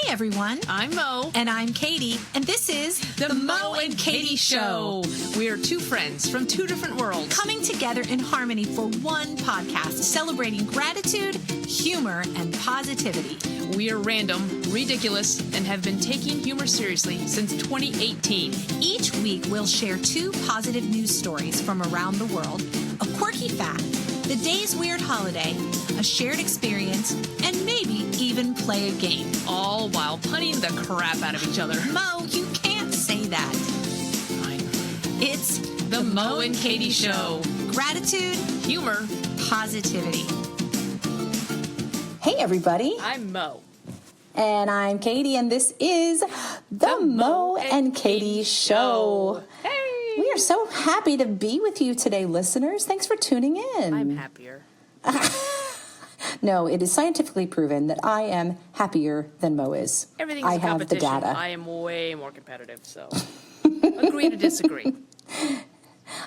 everyone. I'm Mo. And I'm Katy. And this is The Mo and Katy Show. We are two friends from two different worlds coming together in harmony for one podcast, celebrating gratitude, humor, and positivity. We are random, ridiculous, and have been taking humor seriously since 2018. Each week, we'll share two positive news stories from around the world, a quirky fact, the day's weird holiday, a shared experience, and maybe even play a game. All while punning the crap out of each other. Mo, you can't say that. Fine. It's The Mo and Katy Show. Gratitude, Humor, positivity. Hey, everybody. I'm Mo. And I'm Katy, and this is the Mo and Katy Show. Hey! We are so happy to be with you today, listeners. Thanks for tuning in. I'm happier. No, it is scientifically proven that I am happier than Mo is. Everything's I a have competition. the data. I am way more competitive, so agree to disagree.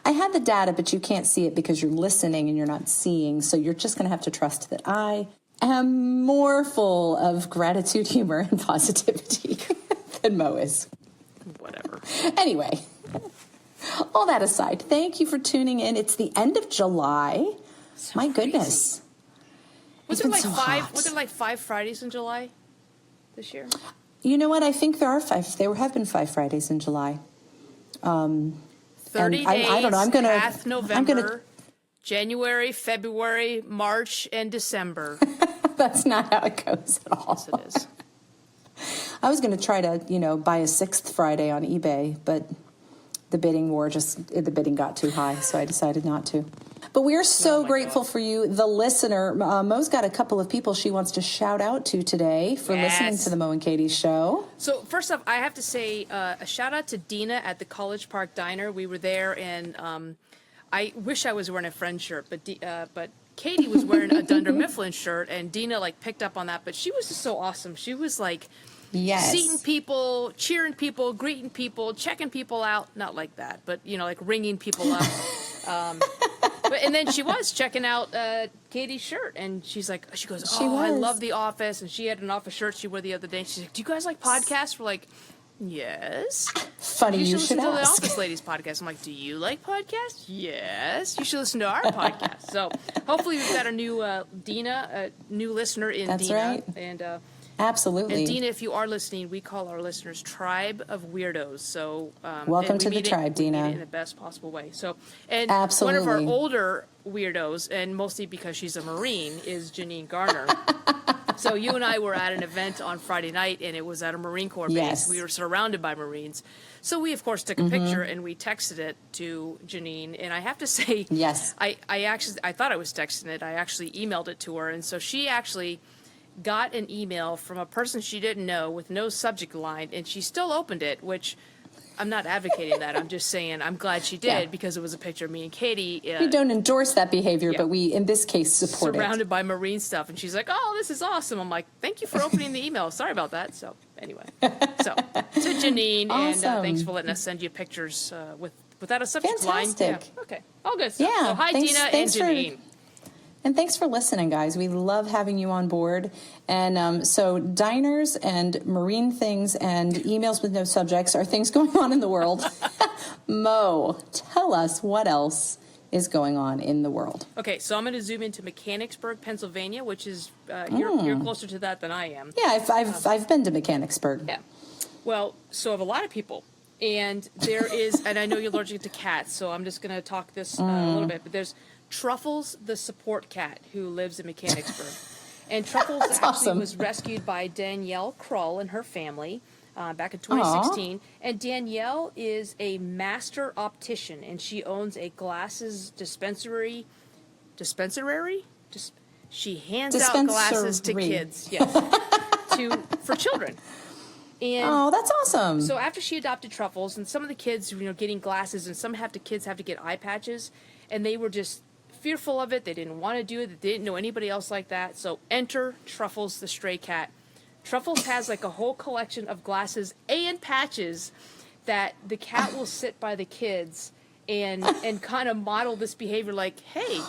I have the data, but you can't see it because you're listening and you're not seeing. So you're just going to have to trust that I am more full of gratitude, humor, and positivity than Mo is. Whatever. Anyway, all that aside, thank you for tuning in. It's the end of July. So My crazy. goodness. Was It's there been like so five? hot. Was there like 5 Fridays in July this year? You know what? I think there are 5. There have been 5 Fridays in July. 30 and days. I don't know. I'm gonna. Half November, January, February, March, and December. That's not how it goes at all. Yes, it is. I was going to try to, buy a 6th Friday on eBay, but the bidding got too high, so I decided not to. But we are so grateful for you, the listener. Mo's got a couple of people she wants to shout out to today for listening to the Mo and Katy Show. So first off, I have to say a shout out to Dina at the College Park Diner. We were there, and I wish I was wearing a Friend shirt, but Katy was wearing a Dunder Mifflin shirt, and Dina picked up on that. But she was just so awesome. She was Yes. seating people, cheering people, greeting people, checking people out. Not like that, but ringing people up. And then she was checking out Katy's shirt, and she goes, I love The Office, and she had an Office shirt she wore the other day. And she's like, do you guys like podcasts? We're like, yes. Funny you should listen to the ask. Office Ladies podcast. I'm like, do you like podcasts? Yes. You should listen to our podcast. So hopefully we've got a new Dina, a new listener in That's Dina. right. And Absolutely. and Dina, if you are listening, we call our listeners Tribe of Weirdos. So Welcome and to the tribe, we Dina. mean it in the best possible way. So, and Absolutely. one of our older weirdos, and mostly because she's a Marine, is Janine Garner. So you and I were at an event on Friday night, and it was at a Marine Corps base. Yes. We were surrounded by Marines. So we, of course, took a picture, and we texted it to Janine. And I have to say, Yes. I thought I was texting it. I actually emailed it to her. And so she actually got an email from a person she didn't know with no subject line, and she still opened it, which I'm not advocating that. I'm just saying I'm glad she did because it was a picture of me and Katy. We don't endorse that behavior, but we, in this case, support surrounded by Marine stuff. And she's like, oh, this is awesome. I'm like, thank you for opening the email. Sorry about that. So anyway, to Janine, Awesome. and thanks for letting us send you pictures without a subject Fantastic. line. Yeah. Okay. All good stuff. Yeah, So hi, thanks- Dina thanks and for- Janine. And thanks for listening, guys. We love having you on board. And so diners and Marine things and emails with no subjects are things going on in the world. Mo, tell us what else is going on in the world. Okay, so I'm going to zoom into Mechanicsburg, Pennsylvania, which is you're closer to that than I am. Yeah, I've been to Mechanicsburg. Yeah. Well, so have a lot of people. And there is, and I know you're allergic to cats, so I'm just going to talk this a little bit. But there's Truffles, the support cat, who lives in Mechanicsburg. And Truffles actually awesome. was rescued by Danielle Krull and her family back in 2016. Aww. And Danielle is a master optician, and she owns a glasses dispensary. She hands out glasses to kids. Yes. For children. And that's awesome. so after she adopted Truffles, and some of the kids, getting glasses, and some kids have to get eye patches, and they were just fearful of it. They didn't want to do it. They didn't know anybody else like that. So enter Truffles the stray cat. Truffles has a whole collection of glasses and patches that the cat will sit by the kids and kind of model this behavior like, hey,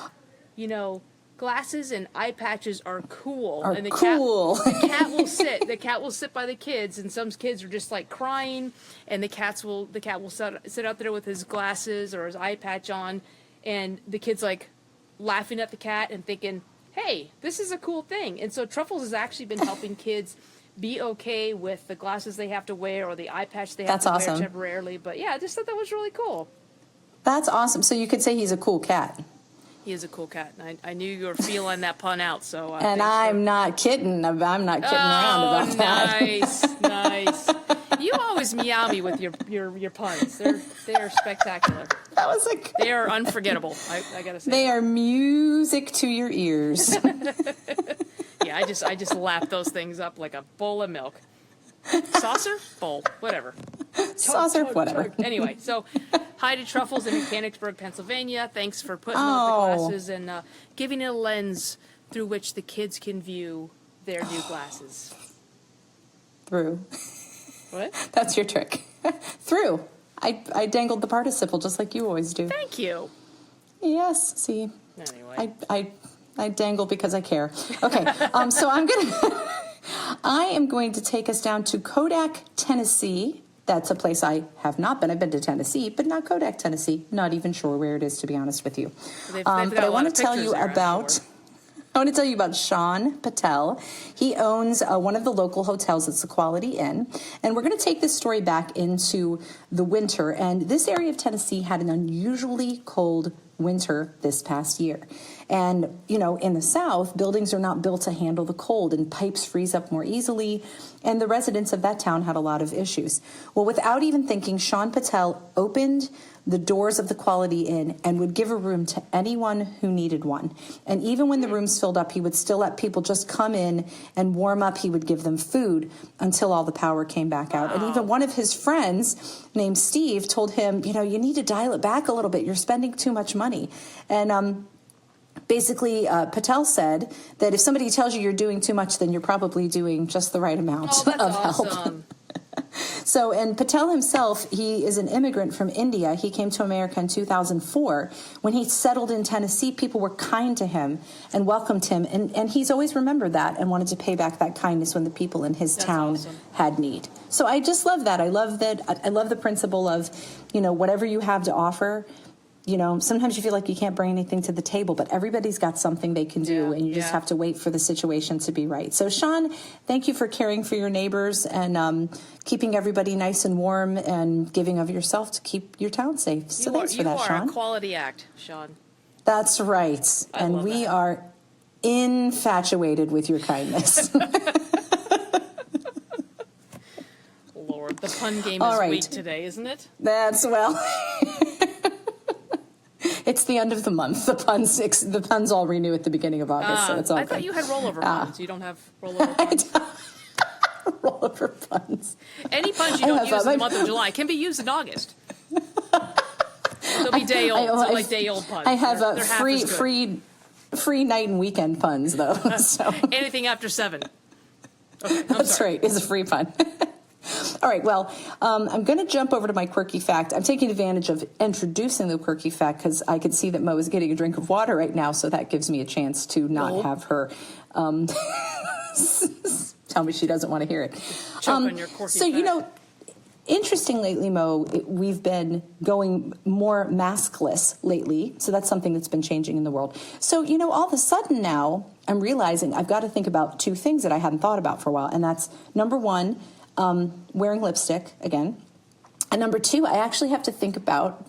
glasses and eye patches are cool. Are and the cool. Cat, the cat will sit. The cat will sit by the kids, and some kids are just like crying, and the cat will sit out there with his glasses or his eye patch on, and the kid's like laughing at the cat and thinking, hey, this is a cool thing. And so Truffles has actually been helping kids be okay with the glasses they have to wear or the eye patch they have to wear temporarily. But yeah, I just thought that was really cool. That's awesome. So you could say he's a cool cat. He is a cool cat. And I knew you were feeling that pun out. So and I'm not kidding. I'm not kidding around about that. Nice. You always meow me with your puns. They're spectacular. That was they are unforgettable. I gotta say. They are music to your ears. Yeah, I just lap those things up like a bowl of milk. Saucer? Bowl. Whatever. Saucer, whatever. Anyway, so hi to Truffles in Mechanicsburg, Pennsylvania. Thanks for putting on the glasses and giving it a lens through which the kids can view their new glasses. Through. What? That's your trick. Through. I dangled the participle just like you always do. Thank you. Yes, see. Anyway. I dangle because I care. Okay, so I am going to take us down to Kodak, Tennessee. That's a place I have not been. I've been to Tennessee, but not Kodak, Tennessee. Not even sure where it is, to be honest with you. They've got but I want to tell you about. I want to tell you about Sean Patel. He owns one of the local hotels. It's the Quality Inn. And we're going to take this story back into the winter. And this area of Tennessee had an unusually cold winter this past year. And, you know, in the South, buildings are not built to handle the cold and pipes freeze up more easily. And the residents of that town had a lot of issues. Well, without even thinking, Sean Patel opened the doors of the Quality Inn and would give a room to anyone who needed one. And even when the rooms filled up, he would still let people just come in and warm up. He would give them food until all the power came back out. And even one of his friends named Steve told him, you know, you need to dial it back a little bit. You're spending too much money. And basically, Patel said that if somebody tells you you're doing too much, then you're probably doing just the right amount of help. Awesome. So, and Patel himself, he is an immigrant from India. He came to America in 2004. When he settled in Tennessee, people were kind to him and welcomed him. And he's always remembered that and wanted to pay back that kindness when the people in his town had need. So I just love that. I love that. I love the principle of, you know, whatever you have to offer. You know, sometimes you feel like you can't bring anything to the table, but everybody's got something they can do, and you just have to wait for the situation to be right. So, Sean, thank you for caring for your neighbors and keeping everybody nice and warm and giving of yourself to keep your town safe. So thanks for that, Sean. You are a quality act, Sean. That's right. And we are infatuated with your kindness. Lord, the pun game is weak today, isn't it? That's, well... It's the end of the month. The puns all renew at the beginning of August, so it's all I thought you had rollover puns. You don't have rollover puns? Rollover puns. Any puns you don't use in the month of July can be used in August. They'll be day old. They're like day old puns. I have free night and weekend puns, though. So. Anything after 7. Okay, That's right. Is a free pun. All right, well, I'm going to jump over to my quirky fact. I'm taking advantage of introducing the quirky fact because I can see that Mo is getting a drink of water right now, so that gives me a chance to not have her tell me she doesn't want to hear it. Choke on your quirky fact. You know, interesting lately, Mo, we've been going more maskless lately, so that's something that's been changing in the world. So, you know, all of a sudden now I'm realizing I've got to think about 2 things that I hadn't thought about for a while, and that's, number one, wearing lipstick again. And number 2, I actually have to think about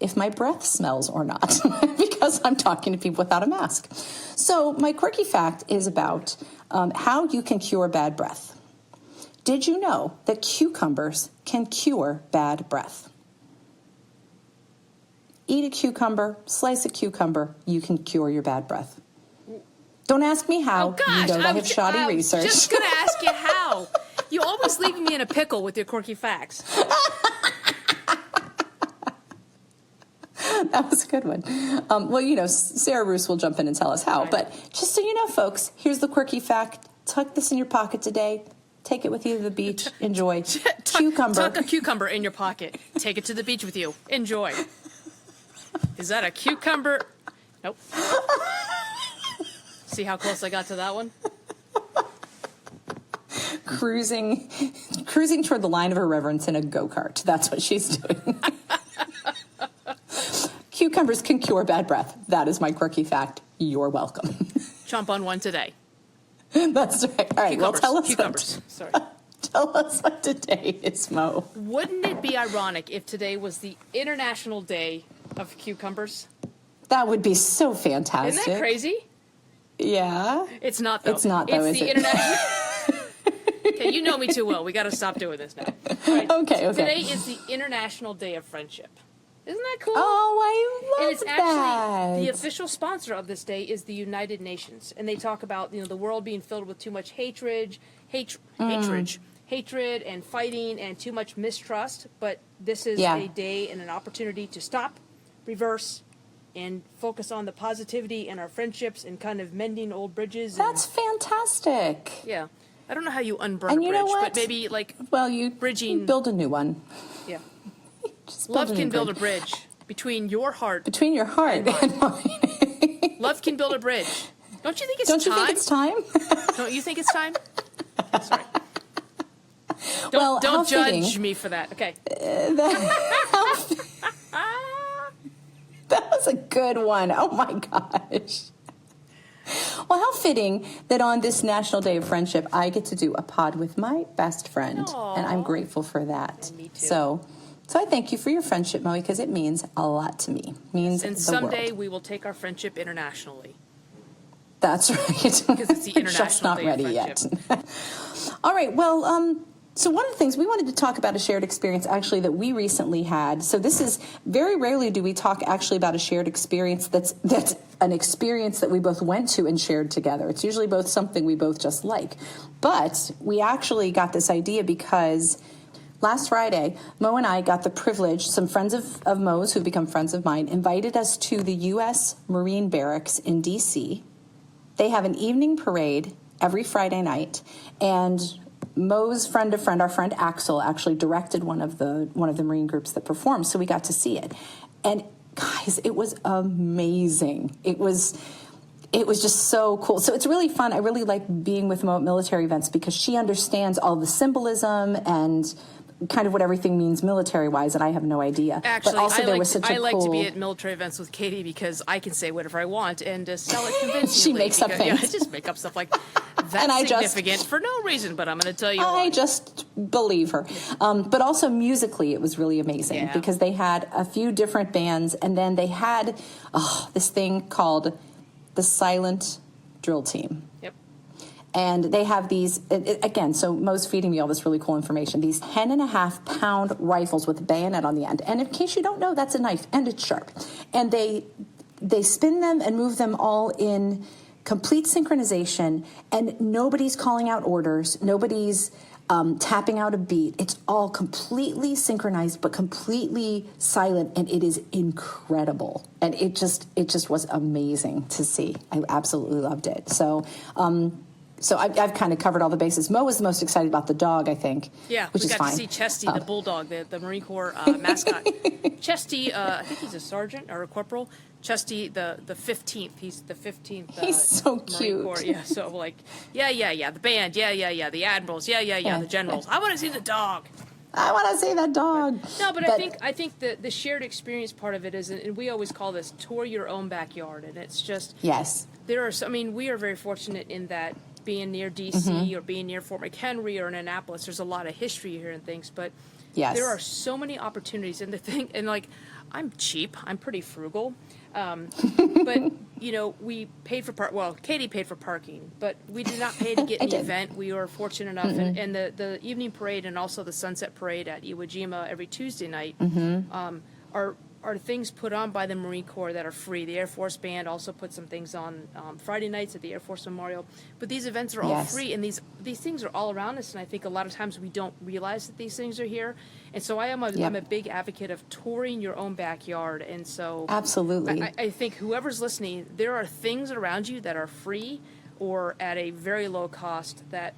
if my breath smells or not because I'm talking to people without a mask. So my quirky fact is about how you can cure bad breath. Did you know that cucumbers can cure bad breath? Eat a cucumber, slice a cucumber, you can cure your bad breath. Don't ask me how. Oh, gosh. You know I have shoddy research. I'm just going to ask you how. You always leave me in a pickle with your quirky facts. That was a good one. Well, you know, Sarah Roos will jump in and tell us how. Right. But just so you know, folks, here's the quirky fact. Tuck this in your pocket today. Take it with you to the beach. Enjoy. Cucumber. Tuck a cucumber in your pocket. Take it to the beach with you. Enjoy. Is that a cucumber? Nope. See how close I got to that one? Cruising toward the line of irreverence in a go-kart. That's what she's doing. Cucumbers can cure bad breath. That is my quirky fact. You're welcome. Chomp on one today. That's right. All right. Cucumbers. Well, tell us. Sorry. Tell us what today is, Mo. Wouldn't it be ironic if today was the International Day of Cucumbers? That would be so fantastic. Isn't that crazy? Yeah. It's not, though. It's not, though, it's is the it? International... Okay, you know me too well. We got to stop doing this now. All right. Okay. Today is the International Day of Friendship. Isn't that cool? Oh, I love And it's that. actually the official sponsor of this day is the United Nations, and they talk about the world being filled with too much hatred and fighting and too much mistrust. But this is a day and an opportunity to stop, reverse, and focus on the positivity in our friendships and kind of mending old bridges. That's fantastic. Yeah. I don't know how you unburn And a you bridge, know what? but maybe you bridging. build a new one. Yeah. Just build Love a can new build a bridge. bridge between your heart. Between your heart and mine. Love can build a bridge. Don't you think it's Don't time? you think it's time? Don't you think it's time? Sorry. Well, Don't how judge fitting. me for that. Okay. That was a good one. Oh my gosh. Well, how fitting that on this National Day of Friendship, I get to do a pod with my best friend, and I'm grateful for that. And me too. So I thank you for your friendship, Mo, because it means a lot to me. It means And the someday world. we will take our friendship internationally. That's right. Because it's the International Just not Day ready of yet. Friendship. All right. Well, so one of the things we wanted to talk about a shared experience actually that we recently had. So this is very rarely do we talk actually about a shared experience that's an experience that we both went to and shared together. It's usually both something we both just like. But we actually got this idea because last Friday, Mo and I got the privilege, some friends of Mo's who've become friends of mine, invited us to the U.S. Marine Barracks in D.C. They have an evening parade every Friday night, and Mo's friend of friend, our friend Axel, actually directed one of the Marine groups that performed, so we got to see it. And guys, it was amazing. It was just so cool. So it's really fun. I really like being with Mo at military events because she understands all the symbolism and kind of what everything means military-wise, and I have no idea. Actually, but also I like to be at military events with Katy because I can say whatever I want and sell it convincingly. She makes up things. Yeah, I just make up stuff like that's significant for no reason, but I'm going to tell you why. I just believe her. But also musically, it was really amazing because they had a few different bands, and then they had this thing called the Silent Drill Team. Yep. And they have these, again, so Mo's feeding me all this really cool information, these 10.5-pound rifles with a bayonet on the end. And in case you don't know, that's a knife, and it's sharp. And they spin them and move them all in complete synchronization, and nobody's calling out orders. Nobody's tapping out a beat. It's all completely synchronized, but completely silent, and it is incredible. And it just was amazing to see. I absolutely loved it. So I've kind of covered all the bases. Mo was the most excited about the dog, I think. Yeah, which we is got fine. to see Chesty, the bulldog, the Marine Corps mascot. Chesty, I think he's a sergeant or a corporal. Chesty, the 15th. He's the 15th. He's so Marine cute. Corps. Yeah, so like, yeah, the band, yeah, the admirals, the generals. I want to see the dog. I want to see that dog. No, but I think the shared experience part of it is, and we always call this tour your own backyard, and it's just Yes. there are. We are very fortunate in that being near DC or being near Fort McHenry or in Annapolis, there's a lot of history here and things, but Yes. there are so many opportunities. And the thing, and like, I'm cheap, I'm pretty frugal, but we paid for Katy paid for parking, but we did not pay to get in the event. We were fortunate enough, and the evening parade and also the sunset parade at Iwo Jima every Tuesday night are things put on by the Marine Corps that are free. The Air Force Band also put some things on Friday nights at the Air Force Memorial. But these events are all free, and these things are all around us, and I think a lot of times we don't realize that these things are here. And so I'm a big advocate of touring your own backyard. And so Absolutely. I think whoever's listening, there are things around you that are free or at a very low cost that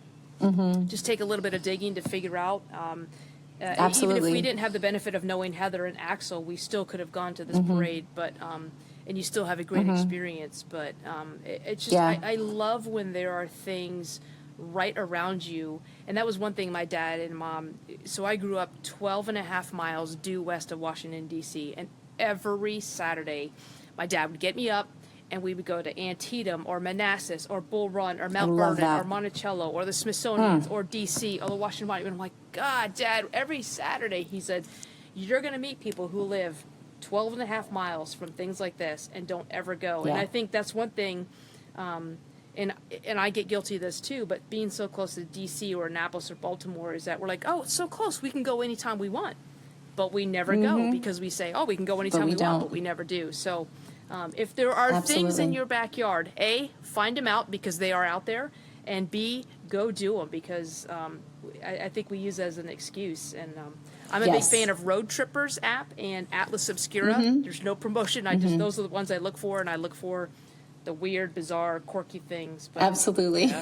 just take a little bit of digging to figure out. Absolutely. Even if we didn't have the benefit of knowing Heather and Axel, we still could have gone to this parade. But and you still have a great experience. But it's just, I love when there are things right around you. And that was one thing my dad and mom, so I grew up 12 and a half miles due west of Washington, D.C. And every Saturday, my dad would get me up, and we would go to Antietam or Manassas or Bull Run or Mount Vernon or Monticello or the Smithsonian or D.C. or the Washington Monument. And I'm like, God, Dad, every Saturday, he said, you're going to meet people who live 12 and a half miles from things like this and don't ever go. And I think that's one thing, and I get guilty of this too, but being so close to D.C. or Annapolis or Baltimore is that we're like, oh, it's so close, we can go anytime we want. But we never go because we say, oh, we can go anytime we want, but we never do. So if there are things in your backyard, A, find them out because they are out there, and B, go do them because I think we use that as an excuse. And I'm a big fan of Road Trippers app and Atlas Obscura. There's no promotion. I just those are the ones I look for, and I look for the weird, bizarre, quirky things. But, absolutely.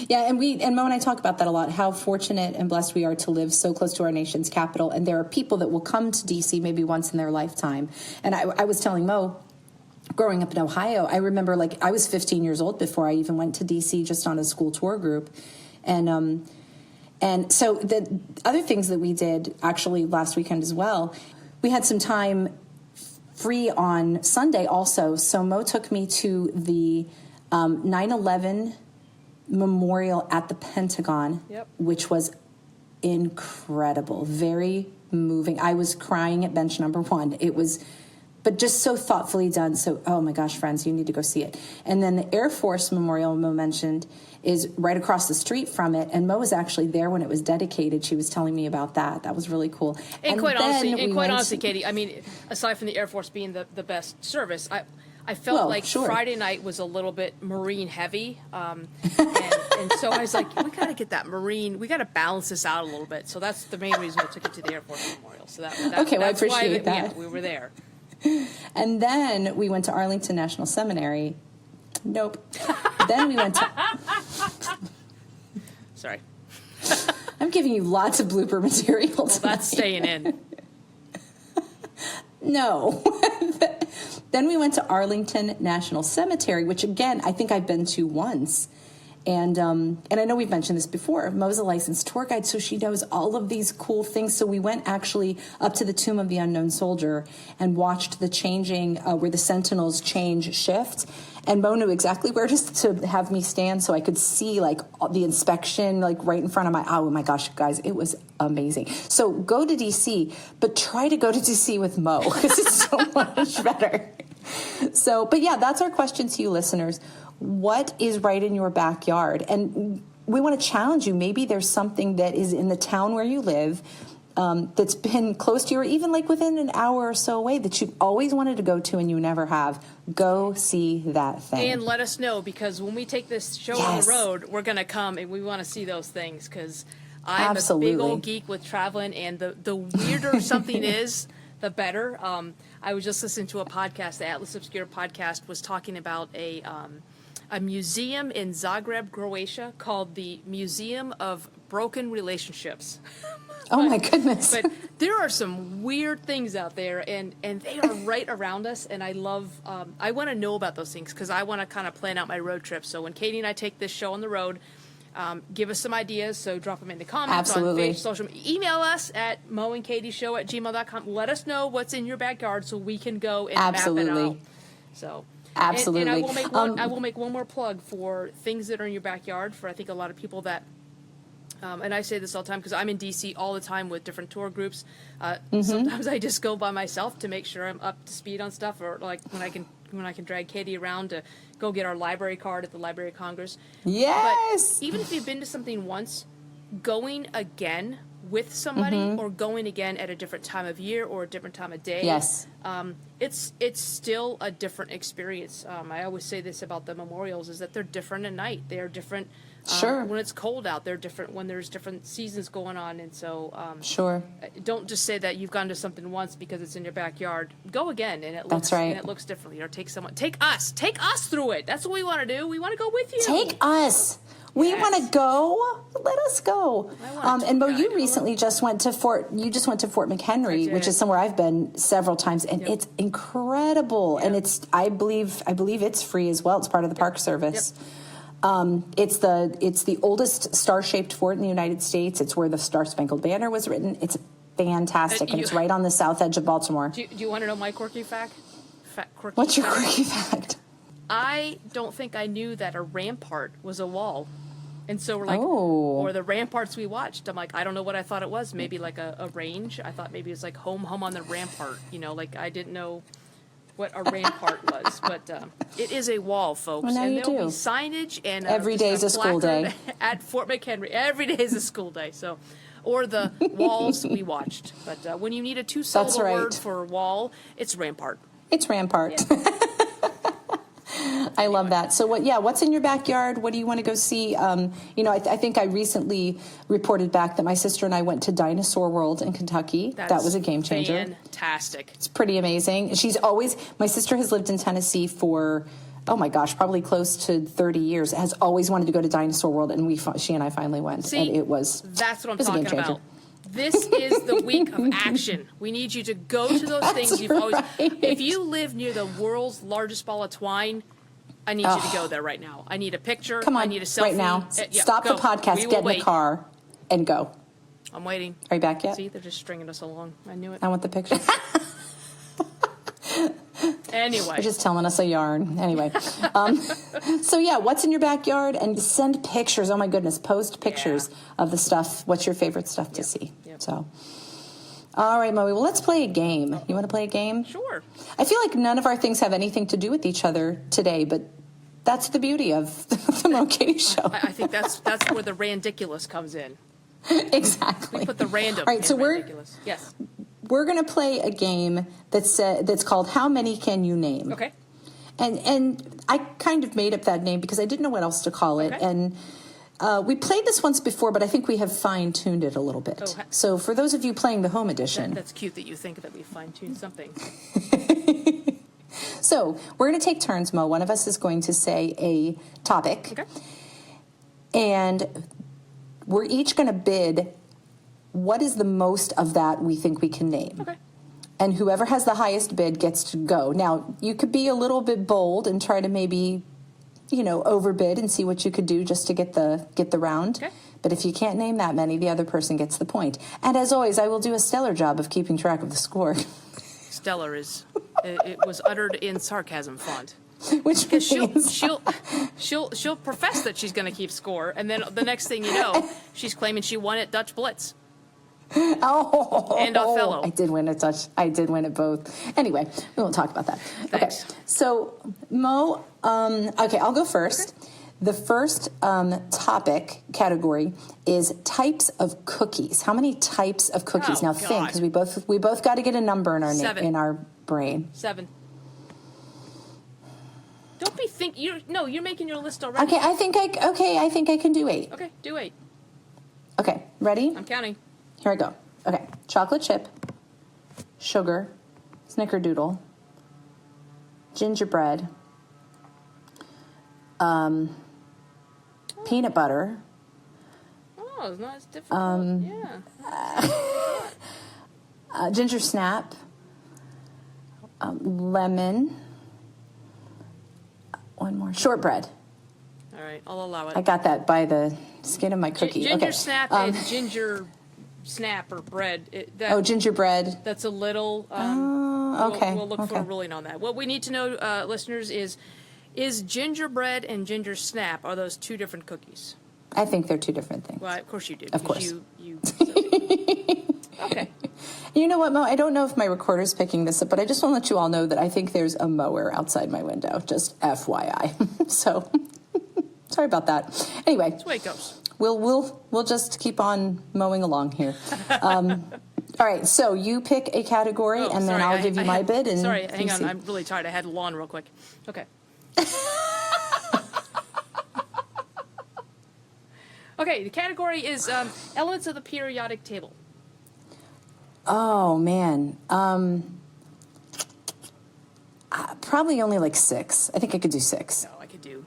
Yeah, and Mo and I talk about that a lot, how fortunate and blessed we are to live so close to our nation's capital. And there are people that will come to D.C. maybe once in their lifetime. And I was telling Mo, growing up in Ohio, I remember I was 15 years old before I even went to D.C. just on a school tour group. And so the other things that we did actually last weekend as well, we had some time free on Sunday also. So Mo took me to the 9/11 memorial at the Pentagon, which was incredible, very moving. I was crying at bench number 1. It was, but just so thoughtfully done. So, oh my gosh, friends, you need to go see it. And then the Air Force Memorial Mo mentioned is right across the street from it. And Mo was actually there when it was dedicated. She was telling me about that. That was really cool. And quite honestly, Katy, I mean, aside from the Air Force being the best service, I felt Friday night was a little bit Marine heavy. And so I was like, we got to get that Marine, we got to balance this out a little bit. So that's the main reason I took it to the Air Force Memorial. So that's I appreciate that. Yeah, we were there. And then we went to Arlington National Seminary. Nope. Then we went to... Sorry. I'm giving you lots of blooper material. Well, that's staying in. No. Then we went to Arlington National Cemetery, which, again, I think I've been to once. And I know we've mentioned this before. Mo's a licensed tour guide, so she knows all of these cool things. So we went actually up to the Tomb of the Unknown Soldier and watched the changing, where the sentinels shift. And Mo knew exactly where to have me stand so I could see the inspection right in front of oh my gosh, guys, it was amazing. So go to DC, but try to go to DC with Mo because it's so much better. So, but yeah, that's our question to you listeners. What is right in your backyard? And we want to challenge you. Maybe there's something that is in the town where you live that's been close to you, or even within an hour or so away that you've always wanted to go to and you never have. Go see that thing. And let us know, because when we take this show on the road, we're going to come and we want to see those things, because I'm a big old geek with traveling, and the weirder something is, the better. I was just listening to a podcast, the Atlas Obscura podcast was talking about a museum in Zagreb, Croatia, called the Museum of Broken Relationships. Oh my goodness. But there are some weird things out there, and they are right around us, and I love, I want to know about those things, because I want to kind of plan out my road trip. So when Katy and I take this show on the road, give us some ideas, so drop them in the comments on Facebook, social media. Email us at moandkatyshow@gmail.com. Let us know what's in your backyard so we can go and map it out. So... Absolutely. And I will make one more plug for things that are in your backyard, for I think a lot of people that, and I say this all the time because I'm in DC all the time with different tour groups. Sometimes I just go by myself to make sure I'm up to speed on stuff, or when I can drag Katy around to go get our library card at the Library of Congress. Yes. But even if you've been to something once, going again with somebody, or going again at a different time of year or a different time of day. Yes. It's still a different experience. I always say this about the memorials, is that they're different at night. They're different when it's cold out. They're different when there's different seasons going on. And so don't just say that you've gone to something once because it's in your backyard. Go again, and it looks and it looks differently. Or take us through it. That's what we want to do. We want to go with you. Take us. We Yes. want to go. Let us go. I want to And Mo, guide. you recently just went to Fort McHenry, which is somewhere I've been several times, and it's incredible. And it's I believe it's free as well. It's part of the Park Service. It's the oldest star-shaped fort in the United States. It's where the Star-Spangled Banner was written. It's fantastic, and it's right on the south edge of Baltimore. Do you want to know my quirky fact? What's your quirky fact? I don't think I knew that a rampart was a wall. And so we're like, Oh. or the ramparts we watched. I'm like, I don't know what I thought it was. Maybe like a range. I thought maybe it was like home on the rampart. You know, like I didn't know what a rampart was. But it is a wall, folks. Well, now and you there'll do. be signage and Every day is a school day. at Fort McHenry. Every day is a school day. So, or the walls we watched. But when you need a two-syllable word for wall, it's rampart. It's rampart. Yeah. I love that. So what's in your backyard? What do you want to go see? I think I recently reported back that my sister and I went to Dinosaur World in Kentucky. That was a game changer. Fantastic. It's pretty amazing. My sister has lived in Tennessee for, oh my gosh, probably close to 30 years, has always wanted to go to Dinosaur World, and she and I finally went. See, and that's what I'm talking about. This is the week of action. We need you to go to those things you've always. If you live near the world's largest ball of twine, I need you to go there right now. I need a picture. Come on, I need a selfie. right now. Stop go. the podcast, get in the car, and go. I'm waiting. Are you back yet? See, they're just stringing us along. I knew it. I want the picture. Anyway. They're just telling us a yarn. Anyway. What's in your backyard? And send pictures. Oh, my goodness. Post pictures of the stuff. What's your favorite stuff to see? Yep. So, all right, Moe. Well, let's play a game. You want to play a game? Sure. I feel like none of our things have anything to do with each other today, but that's the beauty of the Mo Katy Show. I think that's where the randiculous comes in. Exactly. We put the random all right, in so randiculous. Yes. We're going to play a game that's called How Many Can You Name? Okay. And I kind of made up that name because I didn't know what else to call it. Okay. And we played this once before, but I think we have fine-tuned it a little bit. Oh, so for those of you playing the home edition. That's cute that you think that we fine-tuned something. So we're going to take turns, Mo. One of us is going to say a topic. Okay. And we're each going to bid what is the most of that we think we can name. Okay. And whoever has the highest bid gets to go. Now, you could be a little bit bold and try to maybe, overbid and see what you could do just to get the round. Okay. But if you can't name that many, the other person gets the point. And as always, I will do a stellar job of keeping track of the score. Stellar is it was uttered in sarcasm font. Which Because means she'll profess that she's going to keep score, and then the next thing you know, she's claiming she won at Dutch Blitz. Oh, and Othello. I did win at both. Anyway, we won't talk about that. Thanks. Okay, so Mo, I'll go first. Okay. The first topic category is types of cookies. How many types of cookies? Oh, now think, because we both got to get a number in our in our brain. 7. Don't be you're making your list already. Okay, I think I can do 8. Okay, do 8. Okay, ready? I'm counting. Here I go. Okay, chocolate chip, sugar, snickerdoodle, gingerbread, peanut butter. Oh, it's not as difficult. Ginger snap, lemon, one more, shortbread. All right, I'll allow it. I got that by the skin of my cookie. Ginger snap and ginger snap or bread. Gingerbread. That's a little. Okay. We'll look for a ruling on that. What we need to know, listeners, is gingerbread and ginger snap, are those 2 different cookies? I think they're 2 different things. Well, of course you do. Of course. You okay. You know what, Mo? I don't know if my recorder's picking this up, but I just want to let you all know that I think there's a mower outside my window. Just FYI. So, sorry about that. Anyway. That's the way it goes. We'll just keep on mowing along here. All right, so you pick a category, and then I'll give you my bid. And sorry, hang on. I'm really tired. I had lawn real quick. Okay. Okay, the category is elements of the periodic table. Oh, man. Probably only like 6. I think I could do 6. No, I could do.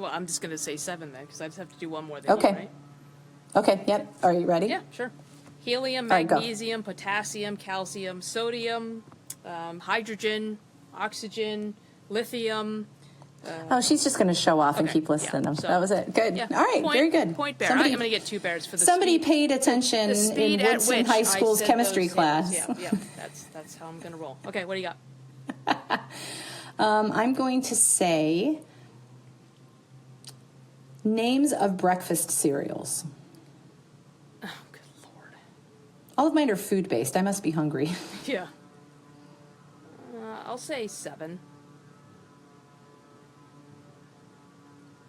Well, I'm just going to say 7 then, because I just have to do one more than Okay. you, right? Okay, yep. Are you ready? Yeah, sure. Helium, All right, go. magnesium, potassium, calcium, sodium, hydrogen, oxygen, lithium. Oh, she's just going to show off and Okay, keep listing yeah, them. so- That was it. Good. Yeah. All right, Point- very good. Point bear. I'm going to get 2 bears for the Somebody speed. paid attention The speed in at Woodson which High I School's said chemistry those class. things. Yeah, that's how I'm going to roll. Okay, what do you got? I'm going to say names of breakfast cereals. Oh, good Lord. All of mine are food-based. I must be hungry. Yeah. I'll say 7.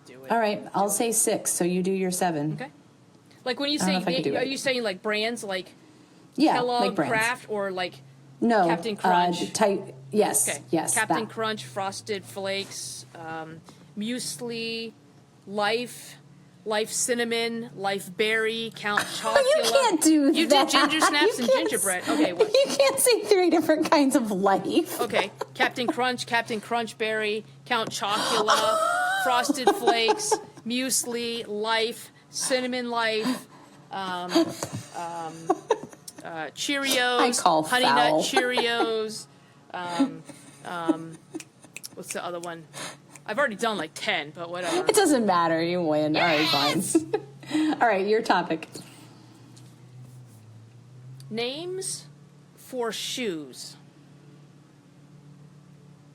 Do it. All right, I'll say 6, so you do your 7. Okay. Like when you I don't say, know if I can do are it. you saying like brands like Yeah, Kellogg, like brands. Kraft, or like No. Captain Crunch? Yes, Okay. yes. Captain that. Crunch, Frosted Flakes, Muesli, Life Cinnamon, Life Berry, Count Chocula. You can't do You that. did ginger snaps You and can't gingerbread. Okay, what? You can't say 3 different kinds of life. Okay. Captain Crunch Berry, Count Chocula, Frosted Flakes, Muesli, Life, Cinnamon Life, Cheerios, I call Honey foul. Nut Cheerios. What's the other one? I've already done like 10, but whatever. It doesn't matter. You win. Yes! All right, fine. All right, your topic. Names for shoes.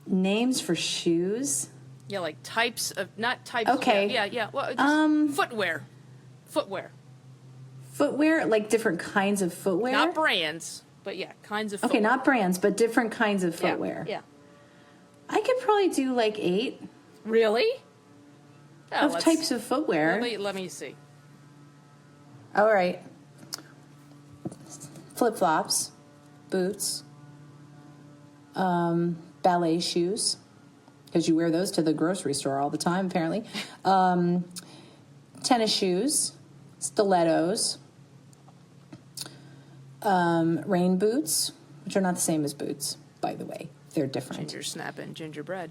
Names for shoes. Yeah, like types of, not types. Okay. Yeah. Well, just footwear. Footwear, like different kinds of footwear. Not brands, but yeah, kinds of footwear. Okay, not brands, but different kinds of Yeah, footwear. Yeah. I could probably do like 8 Really? Oh, of types of footwear. Let me see. All right. Flip-flops, boots, ballet shoes, because you wear those to the grocery store all the time, apparently. Tennis shoes, stilettos, rain boots, which are not the same as boots, by the way. They're different. Ginger snap and gingerbread.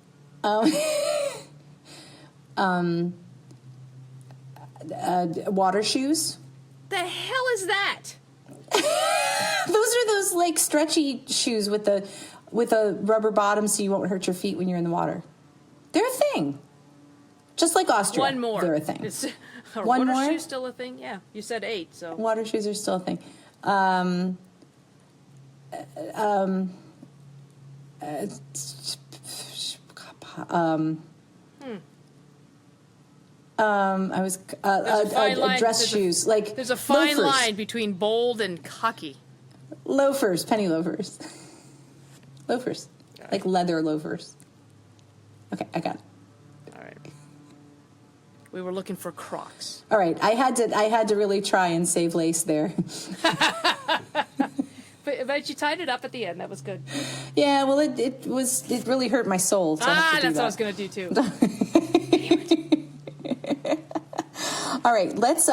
Water shoes. The hell is that? Those are those like stretchy shoes with a rubber bottom so you won't hurt your feet when you're in the water. They're a thing. Just like Austria. One more. They're a thing. Are One water more? shoes still a thing? Yeah, you said 8, so. Water shoes are still a thing. I was There's a fine line- dress there's shoes, like There's a fine loafers. line between bold and cocky. Loafers, penny loafers, loafers, like leather loafers. Okay, I got it. All right. We were looking for Crocs. All right, I had to really try and save lace there. But you tied it up at the end. That was good. Yeah, well, it really hurt my soul. To have to do That's what I was that. going to do too. All right, let's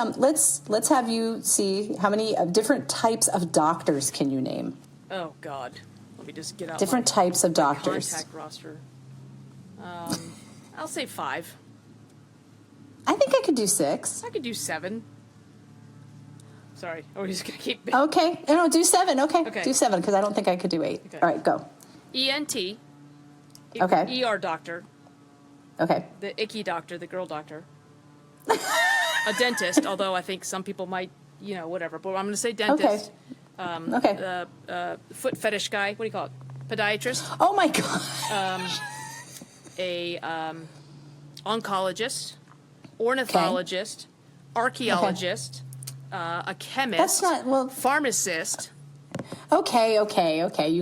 have you see how many different types of doctors can you name? Oh God. Let me just get out Different my types of doctors. contact roster. I'll say 5. I think I could do 6. I could do 7. Sorry, we're just gonna keep. Okay, no, do 7. Okay, Okay. do 7 because I don't think I could do 8. Okay. All right, go. ENT. Okay. ER doctor. Okay. The icky doctor, the girl doctor. A dentist, although I think some people might, whatever. But I'm going to say dentist. Okay. Foot fetish guy. What do you call it? Podiatrist. Oh my God. A oncologist. Ornithologist. Archaeologist. A chemist. That's not Pharmacist. Okay. You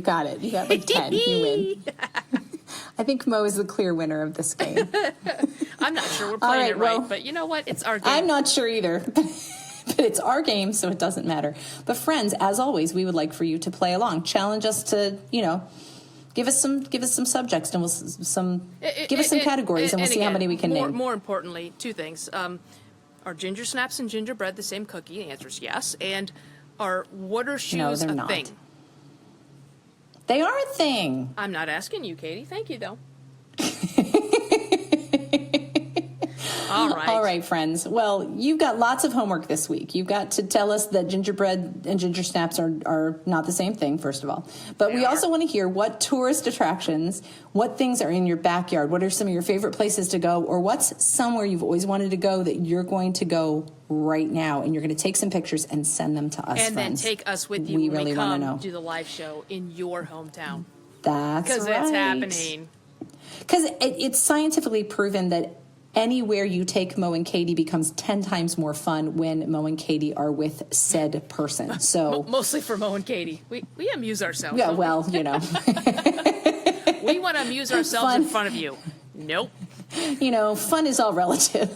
got it. You got like 10. You win. I think Mo is the clear winner of this game. I'm not sure we're playing right, it right, well, but you know what? It's our game. I'm not sure either. But it's our game, so it doesn't matter. But friends, as always, we would like for you to play along. Challenge us to, give us some subjects and give us some categories and we'll see how many we can name. More importantly, 2 things. Are ginger snaps and gingerbread the same cookie? The answer is yes. And are water shoes they're a not. thing? They are a thing. I'm not asking you, Katie. Thank you, though. Right. All right, friends. Well, you've got lots of homework this week. You've got to tell us that gingerbread and ginger snaps are not the same thing, first of all. But we also want to hear what tourist attractions, what things are in your backyard, what are some of your favorite places to go, or what's somewhere you've always wanted to go that you're going to go right now, and you're going to take some pictures and send them to us, And friends. then take us with you We when really we wanna come know. do the live show in your hometown. That's right. Because it's happening. Because it's scientifically proven that anywhere you take Mo and Katy becomes 10 times more fun when Mo and Katy are with said person. So Mostly for Mo and Katy. We amuse ourselves. yeah, don't we? well, you know, We want to amuse ourselves Fun. in front of you. Nope. fun is all relative.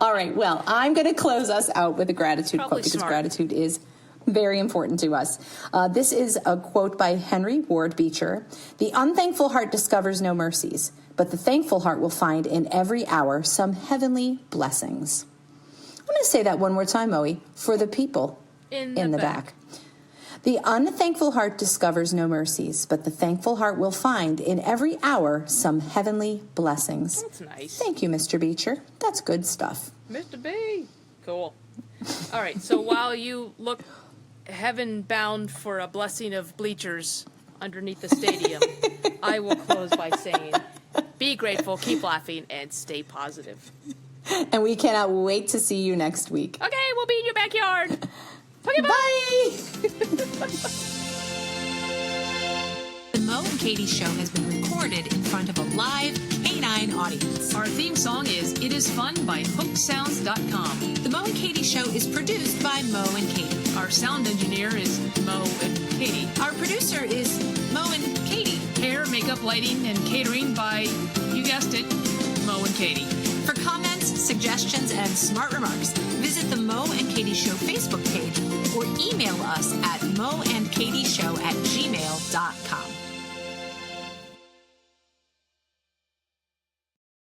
All right. Well, I'm going to close us out with a gratitude Probably quote because smart. gratitude is very important to us. This is a quote by Henry Ward Beecher. The unthankful heart discovers no mercies, but the thankful heart will find in every hour some heavenly blessings. I'm going to say that one more time, Moe, for the people In the the back. back. The unthankful heart discovers no mercies, but the thankful heart will find in every hour some heavenly blessings. That's nice. Thank you, Mr. Beecher. That's good stuff. Mr. B. Cool. All right. So while you look heaven bound for a blessing of bleachers underneath the stadium, I will close by saying, be grateful, keep laughing, and stay positive. And we cannot wait to see you next week. Okay, we'll be in your backyard. Okay, bye. Bye! The Mo and Katy Show has been recorded in front of a live canine audience. Our theme song is It Is Fun by HookSounds.com. The Mo and Katy Show is produced by Mo and Katy. Our sound engineer is Mo and Katy. Our producer is Mo and Katy. Hair, makeup, lighting, and catering by, you guessed it, Mo and Katy. For comments, suggestions, and smart remarks, visit the Mo and Katy Show Facebook page or email us at moandkatyshow@gmail.com.